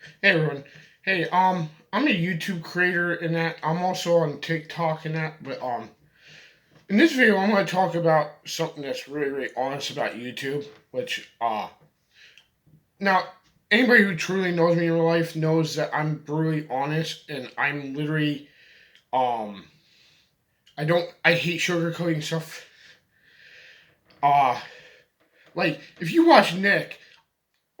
Hey everyone. Hey, I'm a YouTube creator and that I'm also on TikTok and that, but in this video I'm gonna talk about something that's really, really honest about YouTube, which now anybody who truly knows me in real life knows that I'm brutally honest and I'm literally um I hate sugarcoating stuff. Uh like if you watch Nick,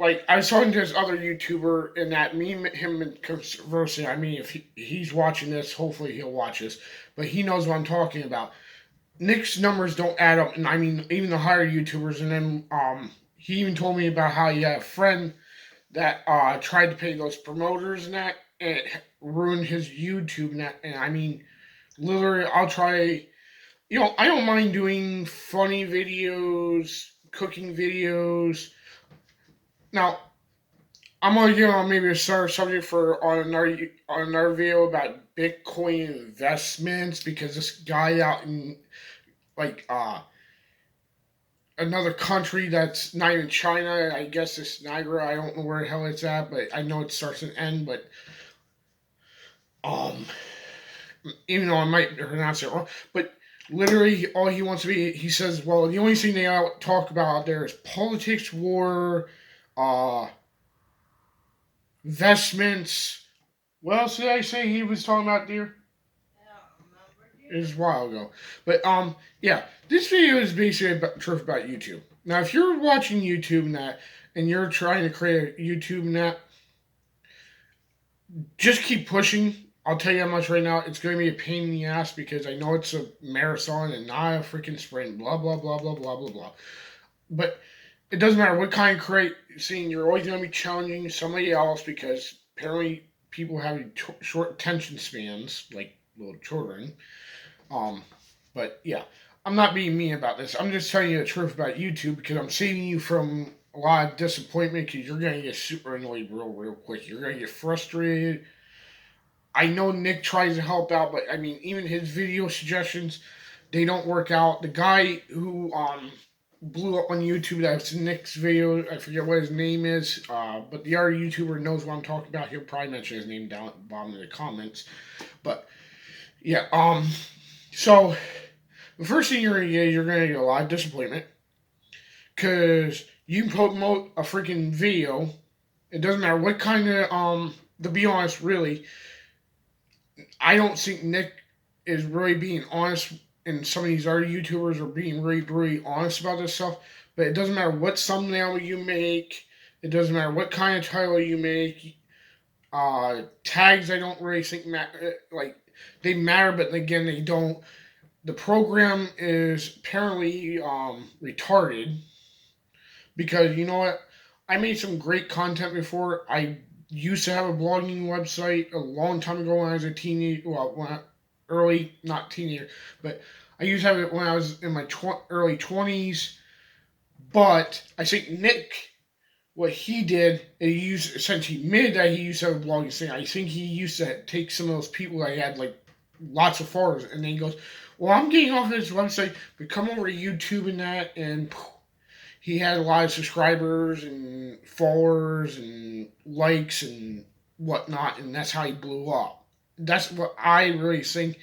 like I was talking to this other YouTuber and that me and him and conversing. I mean, if he's watching this, hopefully he'll watch this, but he knows what I'm talking about. Nick's numbers don't add up, and I mean even the higher YouTubers. And then he even told me about how he had a friend that tried to pay those promoters and that, and it ruined his YouTube net. And I mean, literally, I'll try. I don't mind doing funny videos, cooking videos. Now, I'm gonna get on maybe a certain subject for on another video about Bitcoin investments because this guy out in like another country that's not even China, I guess it's Niagara. I don't know where the hell it's at, but I know it starts and end. But um, even though I might pronounce it wrong, but literally all he wants to be, he says, well, the only thing they talk about out there is politics, war, uh, investments. What else did I say he was talking about, dear? It was a while ago. But yeah, this video is basically about truth about YouTube. Now, if you're watching YouTube net and you're trying to create a YouTube net, just keep pushing. I'll tell you how much right now. It's going to be a pain in the ass because I know it's a marathon and not a freaking sprint. Blah blah blah blah blah blah blah. But it doesn't matter what kind of create scene. You're always going to be challenging somebody else because apparently people have short attention spans, like little children. Um, but yeah, I'm not being mean about this. I'm just telling you the truth about YouTube because I'm saving you from a lot of disappointment because you're gonna get super annoyed real quick. You're gonna get frustrated. I know Nick tries to help out, but I mean, even his video suggestions, they don't work out. The guy who blew up on YouTube, that's Nick's video. I forget what his name is, but the other YouTuber knows what I'm talking about. He'll probably mention his name down at the bottom of the comments. But yeah, so the first thing you're gonna get a lot of disappointment because you can promote a freaking video. It doesn't matter what kind of To be honest, really, I don't think Nick is really being honest, and some of these other YouTubers are being really honest about this stuff. But it doesn't matter what thumbnail you make. It doesn't matter what kind of title you make. Tags I don't really think like they matter, but again they don't. The program is apparently retarded because you know what? I made some great content before. I used to have a blogging website a long time ago when I was a teenager. Well, early, not teenager, but I used to have it when I was in my early 20s. But I think Nick, what he did, he used since he admitted that he used to have a blogging thing. I think he used to take some of those people that had like lots of followers, and then he goes, "Well, I'm getting off this website, but come over to YouTube and that," and he had a lot of subscribers and followers and likes and whatnot, and that's how he blew up. That's what I really think.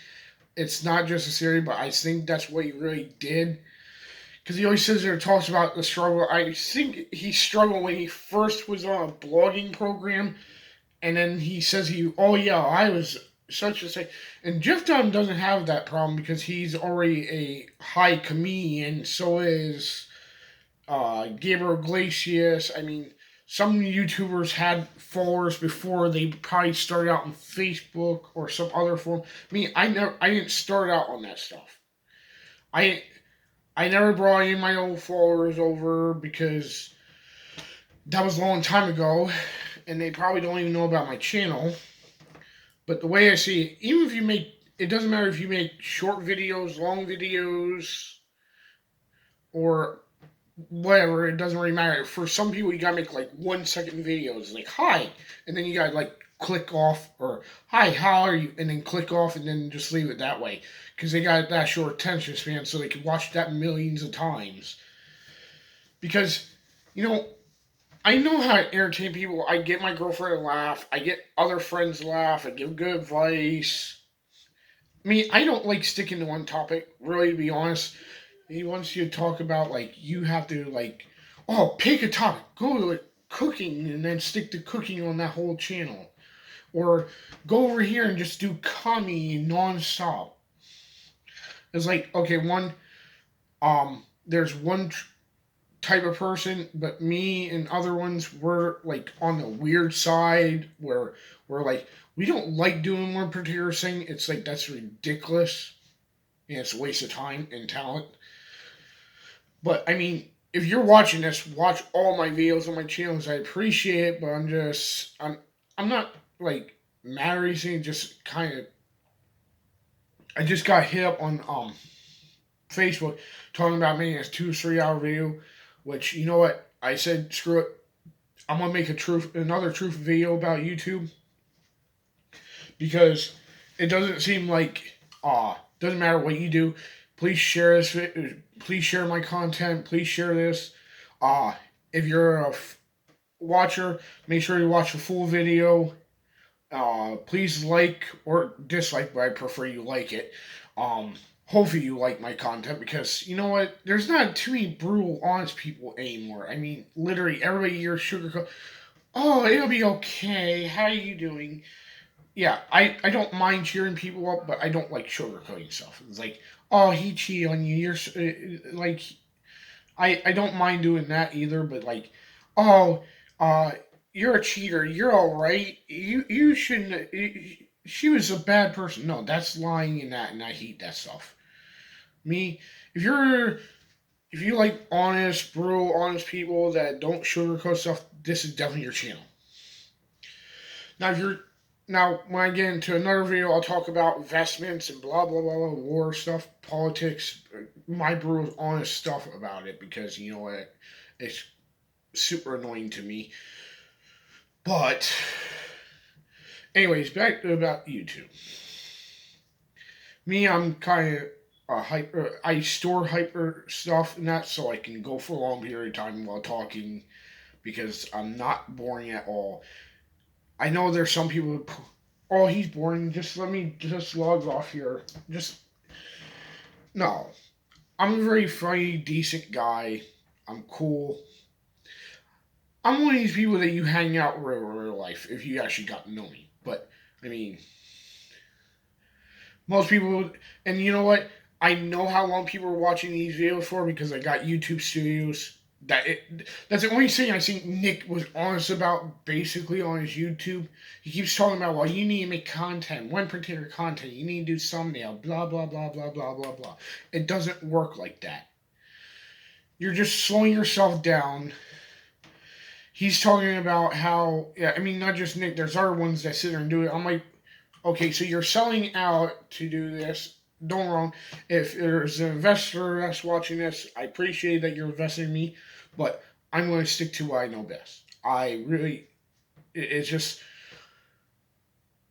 It's not just a theory, but I think that's what he really did. Because he always says there talks about the struggle. I think he struggled when he first was on a blogging program, and then he says oh yeah, I was such a say. And Jeff Dunn doesn't have that problem because he's already a high comedian. So is Gabriel Iglesias. I mean, some YouTubers had followers before they probably started out on Facebook or some other form. I didn't start out on that stuff. I I never brought any of my old followers over because that was a long time ago, and they probably don't even know about my channel. But the way I see it, even if you make, it doesn't matter if you make short videos, long videos, or whatever, it doesn't really matter. For some people, you gotta make like 1 second videos, like hi, and then you gotta like click off, or hi, how are you, and then click off, and then just leave it that way, because they got that short attention span, so they can watch that millions of times. Because, you know, I know how to entertain people. I get my girlfriend to laugh. I get other friends to laugh. I give good advice. I mean, I don't like sticking to one topic. Really, to be honest, he wants you to talk about like you have to like, oh, pick a topic, go to like cooking, and then stick to cooking on that whole channel, or go over here and just do comedy nonstop. It's like okay, there's one type of person, but me and other ones we're like on the weird side where we're like we don't like doing one particular thing. It's like that's ridiculous and it's a waste of time and talent. But I mean, if you're watching this, watch all my videos on my channels. I appreciate it, but I'm not like mad or anything. Just kind of I just got hit up on Facebook talking about making a 2 or 3 hour video, which you know what I said screw it. I'm gonna make another truth video about YouTube because it doesn't seem like doesn't matter what you do. Please share this. Please share my content. Please share this. Uh, if you're a watcher, make sure you watch the full video. Please like or dislike, but I prefer you like it. Hopefully you like my content because you know what? There's not too many brutal, honest people anymore. I mean, literally everybody here sugarcoat. Oh, it'll be okay. How are you doing? Yeah, I don't mind cheering people up, but I don't like sugarcoating stuff. It's like, oh, he cheated on you. You're like, I don't mind doing that either. But like, oh, uh, you're a cheater. You're all right. You shouldn't. She was a bad person. No, that's lying in that, and I hate that stuff. Me, if you're if you like honest, brutal, honest people that don't sugarcoat stuff, this is definitely your channel. Now, if you're now when I get into another video, I'll talk about investments and blah blah blah, blah war stuff, politics, my brutal, honest stuff about it because you know what, it's super annoying to me. But, anyways, back to about YouTube. Me, I'm kind of hyper. I store hyper stuff and that so I can go for a long period of time while talking because I'm not boring at all. I know there's some people who, oh, he's boring. Just let me just log off here. Just, no. I'm a very funny, decent guy. I'm cool. I'm one of these people that you hang out with in real life if you actually got to know me. But, I mean, most people, and you know what? I know how long people are watching these videos for because I got YouTube Studios. That's the only thing I think Nick was honest about basically on his YouTube. He keeps talking about, well, you need to make content, one particular content, you need to do thumbnail, blah blah blah blah blah blah blah. It doesn't work like that. You're just slowing yourself down. He's talking about how, yeah, I mean, not just Nick, there's other ones that sit there and do it. I'm like, okay, so you're selling out to do this. Don't wrong. If there's an investor that's watching this, I appreciate that you're investing in me, but I'm going to stick to what I know best. I really, it's just,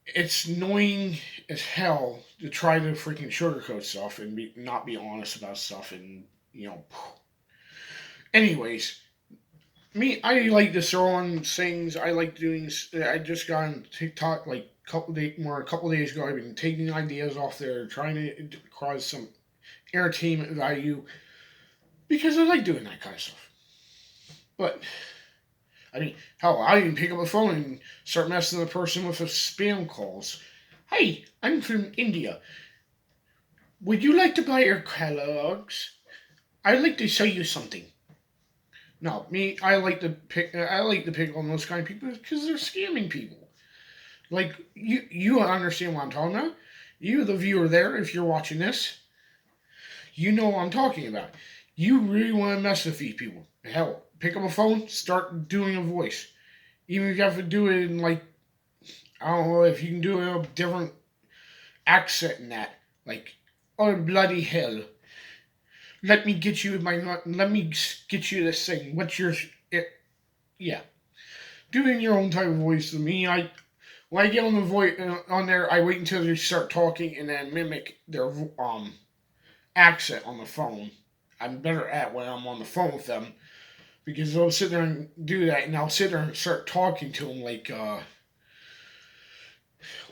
it's annoying as hell to try to freaking sugarcoat stuff and not be honest about stuff and, you know. Anyways, me, I like to throw on things. I like doing. I just got on TikTok like a couple days ago. I've been taking ideas off there, trying to cause some entertainment value because I like doing that kind of stuff. But I mean, hell, I even pick up the phone and start messing the person with the spam calls. Hey, I'm from India. Would you like to buy our catalogs? I'd like to sell you something. No, me, I like to pick. I like to pick on those kind of people because they're scamming people. Like you understand what I'm talking about. You, the viewer there, if you're watching this, you know what I'm talking about. You really want to mess with these people. Hell, pick up a phone, start doing a voice. Even if you have to do it in like, I don't know if you can do it in a different accent in that. Like, oh bloody hell. Let me get you let me get you this thing. What's your it, yeah. Do it in your own type of voice. To me, when I get on the voice on there, I wait until they start talking and then mimic their accent on the phone. I'm better at when I'm on the phone with them. because they'll sit there and do that, and I'll sit there and start talking to them like,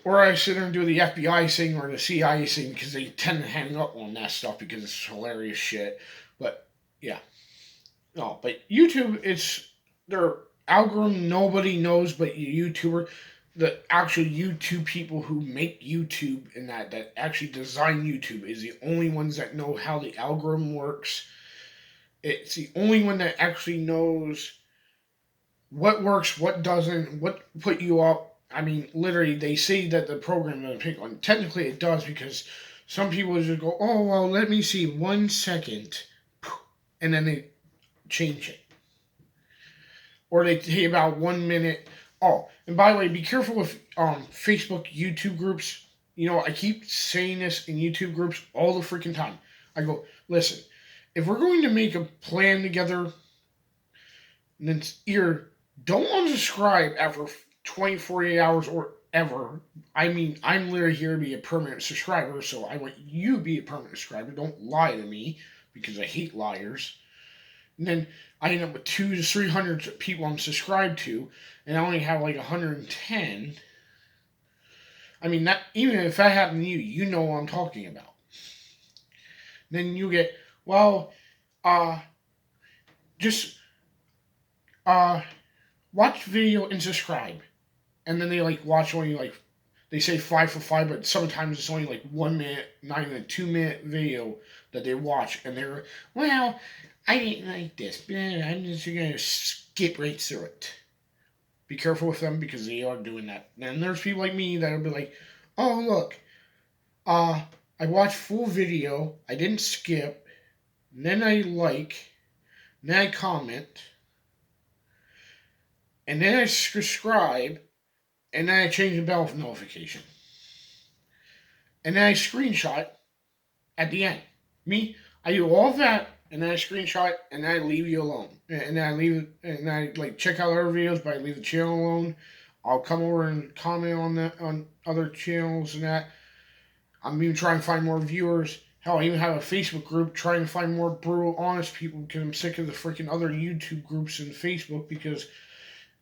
or I sit there and do the FBI thing or the CIA thing because they tend to hang up on that stuff because it's hilarious shit. But yeah, no, but YouTube, it's their algorithm. Nobody knows but YouTuber, the actual YouTube people who make YouTube and that actually design YouTube is the only ones that know how the algorithm works. It's the only one that actually knows what works, what doesn't, what put you up. I mean, literally, they say that the program doesn't pick on. Technically, it does because some people just go, "Oh well, let me see 1 second," and then they change it, or they take about 1 minute. Oh, and by the way, be careful with Facebook, YouTube groups. You know, I keep saying this in YouTube groups all the freaking time. I go, listen, if we're going to make a plan together, then either don't unsubscribe after 20, 48 hours or ever. I mean, I'm literally here to be a permanent subscriber, so I want you to be a permanent subscriber. Don't lie to me because I hate liars. And then I end up with 200 to 300 people I'm subscribed to, and I only have like 110. I mean, that even if that happened to you, you know what I'm talking about. Then you get, well, uh, just uh, watch video and subscribe. And then they like watch only like they say 5 for 5, but sometimes it's only like 1 minute, not even a 2 minute video that they watch, and they're well, I didn't like this, but I'm just gonna skip right through it. Be careful with them because they are doing that. And there's people like me that'll be like, oh look, uh, I watched full video, I didn't skip, then I like, then I comment, and then I subscribe, and then I change the bell notification. And then I screenshot at the end. Me, I do all of that, and then I screenshot, and then I leave you alone. And then I leave, and I like check out other videos, but I leave the channel alone. I'll come over and comment on that on other channels and that. I'm even trying to find more viewers. Hell, I even have a Facebook group trying to find more brutal, honest people because I'm sick of the freaking other YouTube groups in Facebook because,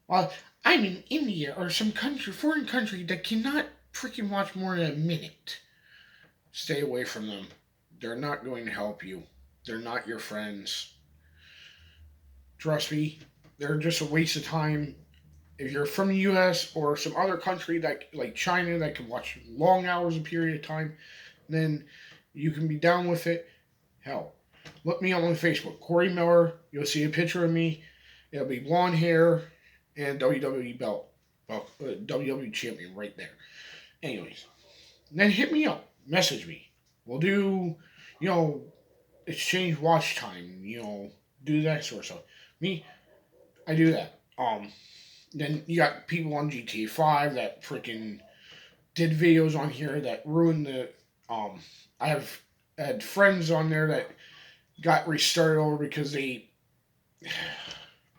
well, I'm in India or some country, foreign country that cannot freaking watch more than a minute. Stay away from them. They're not going to help you. They're not your friends. Trust me, they're just a waste of time. If you're from the U.S. or some other country that like China that can watch long hours a period of time, then you can be down with it. Hell, look me up on Facebook, Corey Miller. You'll see a picture of me. It'll be blonde hair and WWE belt, well, WWE champion right there. Anyways, then hit me up, message me. We'll do, you know, exchange watch time. You know, do that sort of stuff. Me, I do that. Then you got people on GTA 5 that freaking did videos on here that ruined the. I have had friends on there that got restarted over because they.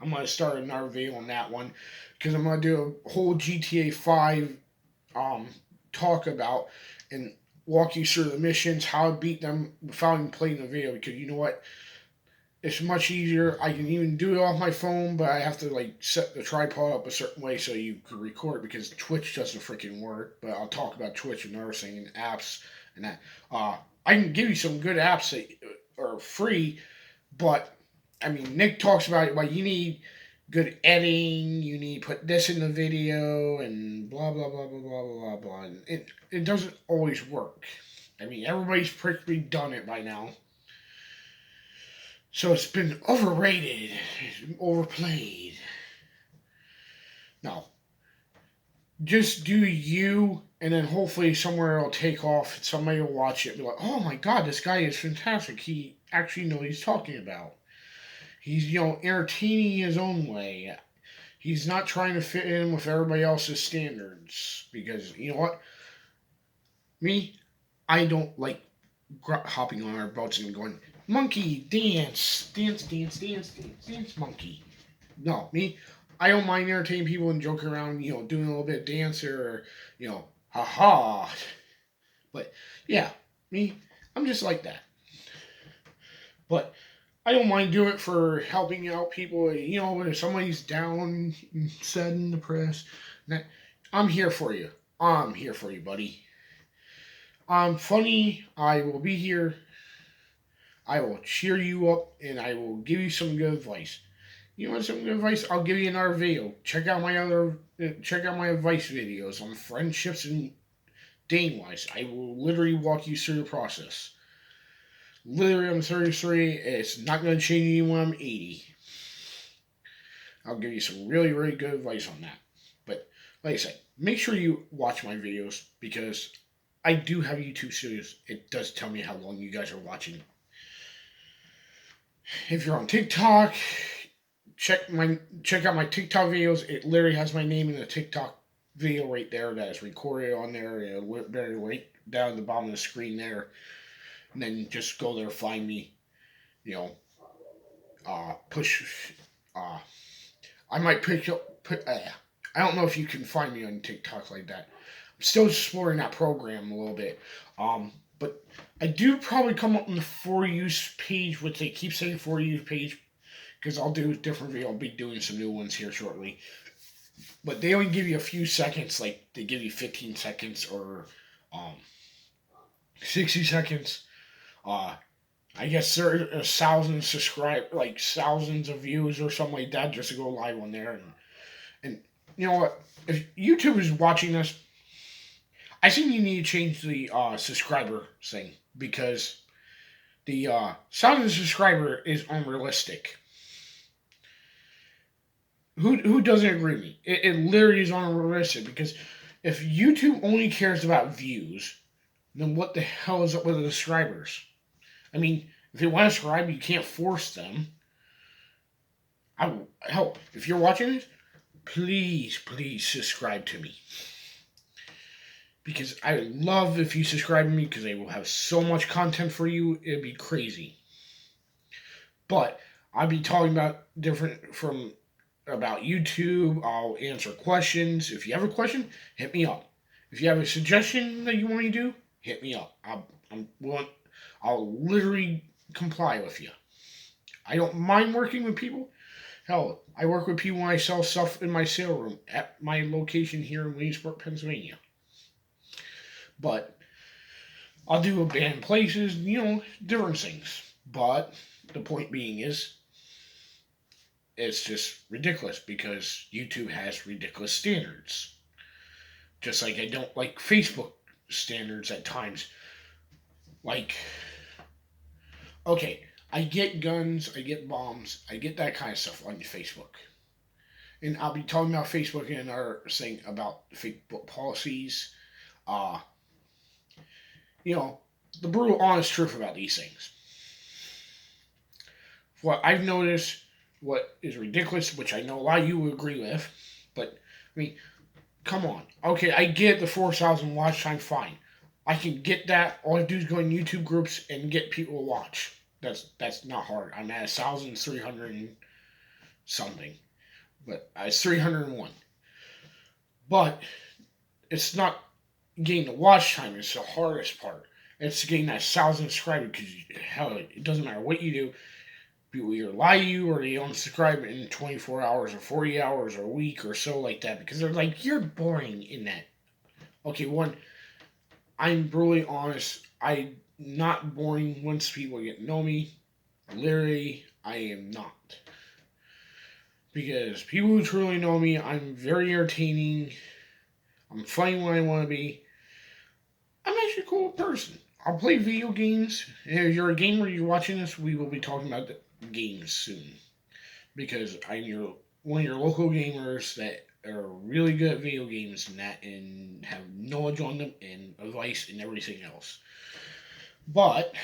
I'm gonna start another video on that one because I'm gonna do a whole GTA 5 talk about and walk you through the missions, how to beat them without even playing the video. Because you know what, it's much easier. I can even do it off my phone, but I have to like set the tripod up a certain way so you can record because Twitch doesn't freaking work. But I'll talk about Twitch and nursing and apps and that. I can give you some good apps that are free, but I mean Nick talks about it. Like you need good editing. You need to put this in the video and blah blah blah blah blah blah blah. And it doesn't always work. I mean everybody's pretty done it by now. So it's been overrated, overplayed. No, just do you, and then hopefully somewhere it'll take off. Somebody will watch it and be like, "Oh my god, this guy is fantastic. He actually knows what he's talking about. He's entertaining his own way. He's not trying to fit in with everybody else's standards because you know what, me, I don't like hopping on our boats and going, monkey, dance, dance, dance, dance, dance, dance, monkey. No, me, I don't mind entertaining people and joking around, doing a little bit of dance or, haha. But yeah, me, I'm just like that. But I don't mind doing it for helping out people. When somebody's down, sad, and depressed, that I'm here for you. I'm here for you, buddy. I'm funny. I will be here. I will cheer you up, and I will give you some good advice. You want some good advice? I'll give you another video. Check out my advice videos on friendships and dating wise. I will literally walk you through the process. Literally, I'm 33. It's not going to change you when I'm 80. I'll give you some really, really good advice on that. But like I said, make sure you watch my videos because I do have YouTube series. It does tell me how long you guys are watching. If you're on TikTok, check out my TikTok videos. It literally has my name in the TikTok video right there that is recorded on there. Better right down at the bottom of the screen there, and then just go there, find me. You know, push. I might pick up. I don't know if you can find me on TikTok like that. I'm still exploring that program a little bit. But I do probably come up on the For You page, which they keep saying For You page, because I'll do a different video. I'll be doing some new ones here shortly. But they only give you a few seconds, like they give you 15 seconds or 60 seconds. I guess there are thousands of views or something like that just to go live on there. And you know what? If YouTube is watching this, I think you need to change the subscriber thing because the 1,000 subscriber is unrealistic. Who doesn't agree with me? It literally is unrealistic because if YouTube only cares about views, then what the hell is up with the subscribers? I mean, if they want to subscribe, you can't force them. Hell, if you're watching this, please subscribe to me. Because I would love if you subscribe to me because I will have so much content for you, it'd be crazy. But I'll be talking about about YouTube. I'll answer questions. If you have a question, hit me up. If you have a suggestion that you want me to do, hit me up. I'll literally comply with you. I don't mind working with people. Hell, I work with people when I sell stuff in my sale room at my location here in Williamsport, Pennsylvania. But I'll do abandoned places, different things. But the point being is, it's just ridiculous because YouTube has ridiculous standards. Just like I don't like Facebook standards at times. Like, okay, I get guns, I get bombs, I get that kind of stuff on Facebook. And I'll be talking about Facebook and our thing about Facebook policies. The brutal, honest truth about these things. What I've noticed, what is ridiculous, which I know a lot of you will agree with, but I mean, come on. Okay, I get the 4,000 watch time, fine. I can get that. All I do is go in YouTube groups and get people to watch. That's not hard. I'm at 1,300 and something, but it's 301. But it's not getting the watch time. It's the hardest part. It's getting that 1,000 subscribers because hell, it doesn't matter what you do. People either lie to you or they unsubscribe in 24 hours or 40 hours or a week or so like that because they're like, you're boring in that. Okay, one, I'm brutally honest. I'm not boring once people get to know me. Literally, I am not. Because people who truly know me, I'm very entertaining. I'm funny when I want to be. I'm actually a cool person. I'll play video games. If you're a gamer, you're watching this, we will be talking about games soon. Because I'm one of your local gamers that are really good at video games and have knowledge on them and advice and everything else. But,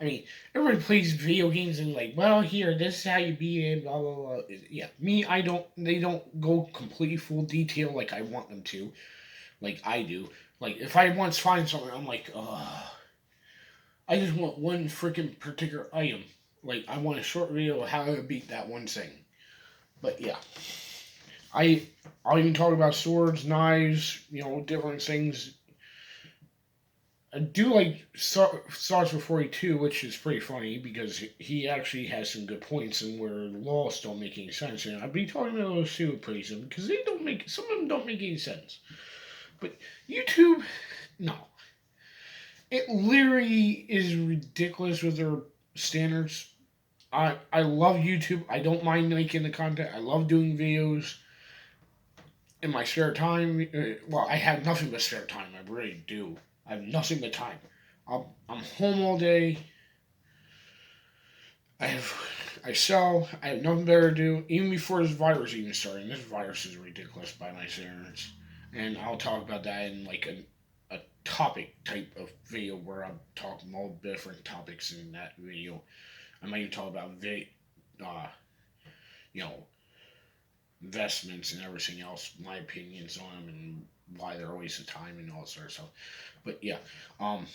I mean, everybody plays video games and like, well, here, this is how you beat it, blah, blah, blah. Yeah, me, they don't go completely full detail like I want them to, like I do. Like, if I once find something, I'm like, I just want one freaking particular item. Like, I want a short video of how to beat that one thing. But, yeah. I'll even talk about swords, knives, different things. I do like Stars for 42, which is pretty funny because he actually has some good points and where the laws don't make any sense. And I'll be talking about those too pretty soon because they don't make, some of them don't make any sense. But YouTube, no. It literally is ridiculous with their standards. I love YouTube. I don't mind making the content. I love doing videos in my spare time. Well, I have nothing but spare time. I really do. I have nothing but time. I'm home all day. I have I sell. I have nothing better to do. Even before this virus even started. This virus is ridiculous by my standards, and I'll talk about that in like a topic type of video where I'm talking all different topics in that video. I might even talk about uh, you know, investments and everything else, my opinions on them and why they're a waste of time and all that sort of stuff. But yeah, um,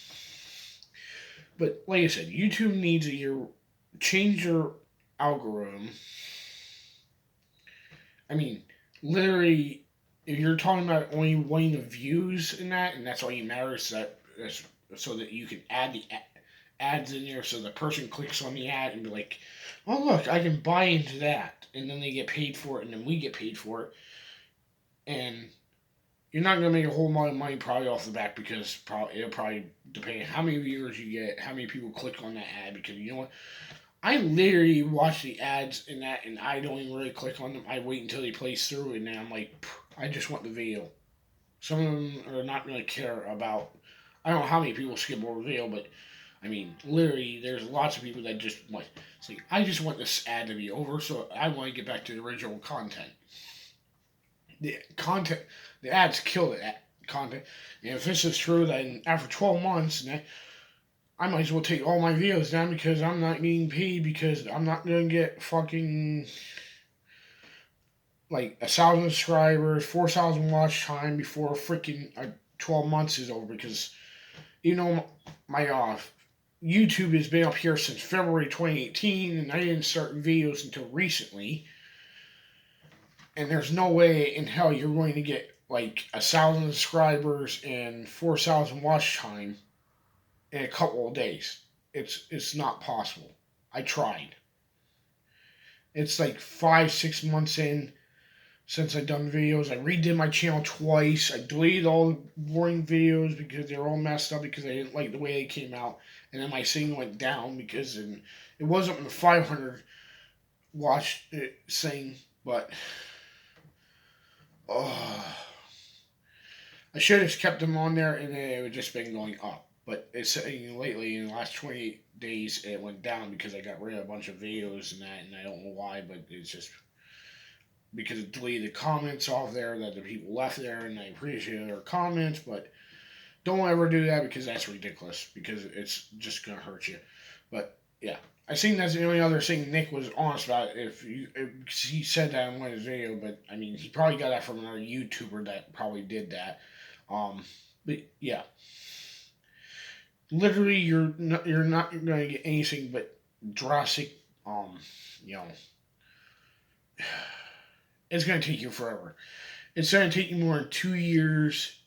but like I said, YouTube needs a year change your algorithm. I mean, literally, if you're talking about only wanting the views in that, and that's all you matters, that's so that you can add the ads in there, so the person clicks on the ad and be like, "Oh look, I can buy into that," and then they get paid for it, and then we get paid for it, and you're not gonna make a whole lot of money probably off the back because it'll probably depend on how many viewers you get, how many people click on that ad. Because you know what, I literally watch the ads in that, and I don't even really click on them. I wait until they plays through, and then I'm like, I just want the video. Some of them are not really care about. I don't know how many people skip over the video, but I mean, literally, there's lots of people that just like, say, I just want this ad to be over, so I want to get back to the original content. The content, the ads kill the content. And if this is true, then after 12 months, I might as well take all my videos down because I'm not getting paid because I'm not gonna get fucking like 1,000 subscribers, 4,000 watch time before freaking 12 months is over. Because you know my YouTube has been up here since February 2018, and I didn't start videos until recently. And there's no way in hell you're going to get like 1,000 subscribers and 4,000 watch time in a couple of days. It's not possible. I tried. It's like 5 6 months in since I've done videos. I redid my channel twice. I deleted all the boring videos because they're all messed up because I didn't like the way they came out. And then my thing went down because it wasn't in the 500 watch thing, but oh, I should have kept them on there and it would just been going up. But it's saying lately in the last 28 days it went down because I got rid of a bunch of videos and that, and I don't know why, but it's just because it deleted the comments off there that the people left there, and I appreciate their comments, but don't ever do that because that's ridiculous because it's just gonna hurt you. But yeah, I think that's the only other thing Nick was honest about. If he said that in one of his video, but I mean he probably got that from another YouTuber that probably did that. Um, but yeah, literally you're not gonna get anything but drastic. You know, it's gonna take you forever. It's gonna take you more than 2 years.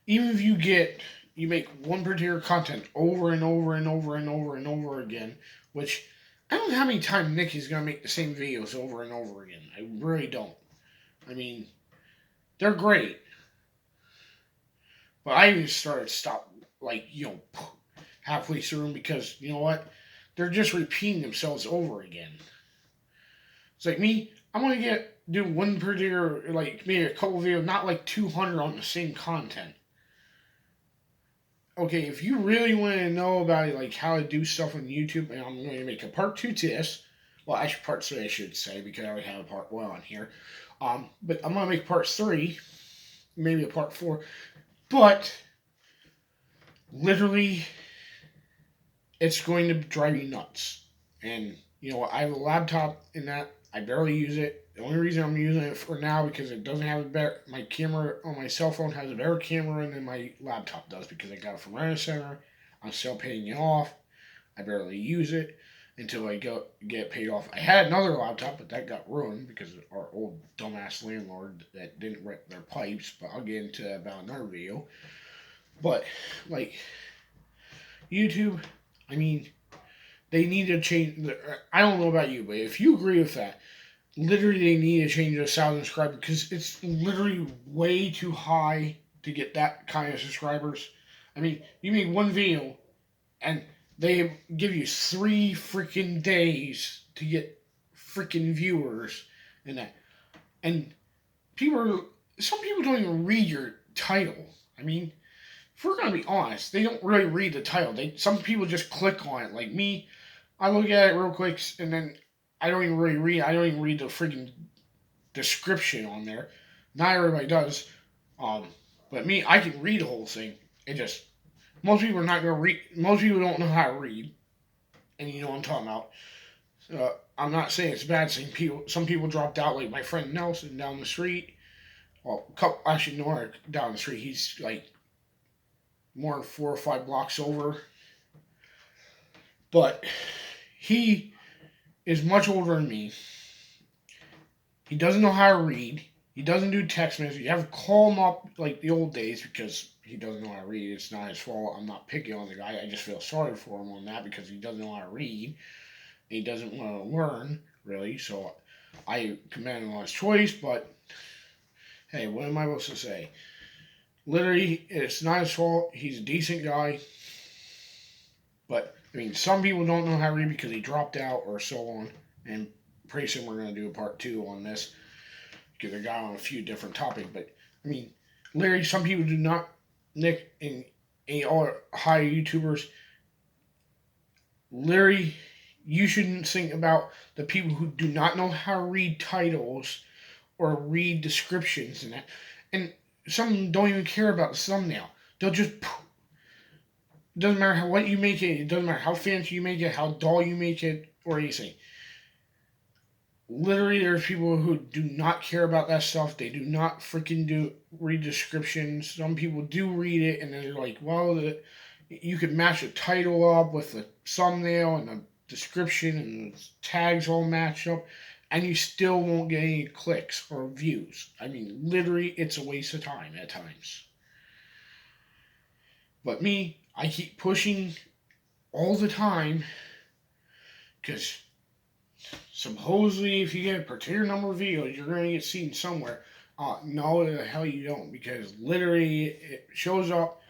Even if you make one particular content over and over and over and over and over again, which I don't know how many times Nick is gonna make the same videos over and over again. I really don't. I mean, they're great, but I even started stop like halfway through them because you know what? They're just repeating themselves over again. It's like me. I want to do one particular like maybe a couple videos, not like 200 on the same content. Okay, if you really want to know about like how to do stuff on YouTube, and I'm going to make a part two to this. Well, actually, part three, I should say, because I already have a part one on here. But I'm going to make part three, maybe a part four. But literally, it's going to drive you nuts. And you know, I have a laptop in that. I barely use it. The only reason I'm using it for now because it doesn't have a better. My camera on my cell phone has a better camera than my laptop does because I got it from Rent Center. I'm still paying it off. I barely use it until I get paid off. I had another laptop, but that got ruined because of our old dumbass landlord that didn't rip their pipes. But I'll get into that about another video. But like, YouTube, I mean, they need to change. I don't know about you, but if you agree with that, literally they need to change the 1,000 subscribers because it's literally way too high to get that kind of subscribers. I mean, you make one video and they give you 3 freaking days to get freaking viewers and that. And some people don't even read your title. I mean, if we're gonna be honest, they don't really read the title. Some people just click on it. Like me, I look at it real quick and then I don't even really read. I don't even read the freaking description on there. Not everybody does. Um, but me, I can read the whole thing. It just most people are not gonna read. Most people don't know how to read, and you know what I'm talking about. I'm not saying it's a bad thing. Some people dropped out, like my friend Nelson down the street. Well, actually, Nora down the street. He's like more than 4 or 5 blocks over, but he is much older than me. He doesn't know how to read. He doesn't do text messages. You have to call him up like the old days because he doesn't know how to read. It's not his fault. I'm not picking on the guy. I just feel sorry for him on that because he doesn't know how to read. He doesn't want to learn, really. So I commend him on his choice, but hey, what am I supposed to say? Literally, it's not his fault. He's a decent guy. But, I mean, some people don't know how to read because he dropped out or so on. And pretty soon we're going to do a part 2 on this because I got on a few different topics. But, I mean, literally, some people do not, Nick and all high YouTubers, literally, you shouldn't think about the people who do not know how to read titles or read descriptions and that. And some don't even care about the thumbnail. They'll just. It doesn't matter what you make it. It doesn't matter how fancy you make it, how dull you make it, or anything. Literally, there's people who do not care about that stuff. They do not freaking read descriptions. Some people do read it, and they're like, well, you could match a title up with the thumbnail and the description, and the tags all match up, and you still won't get any clicks or views. I mean, literally, it's a waste of time at times. But me, I keep pushing all the time because supposedly if you get a particular number of videos, you're going to get seen somewhere. No, the hell you don't, because literally it shows up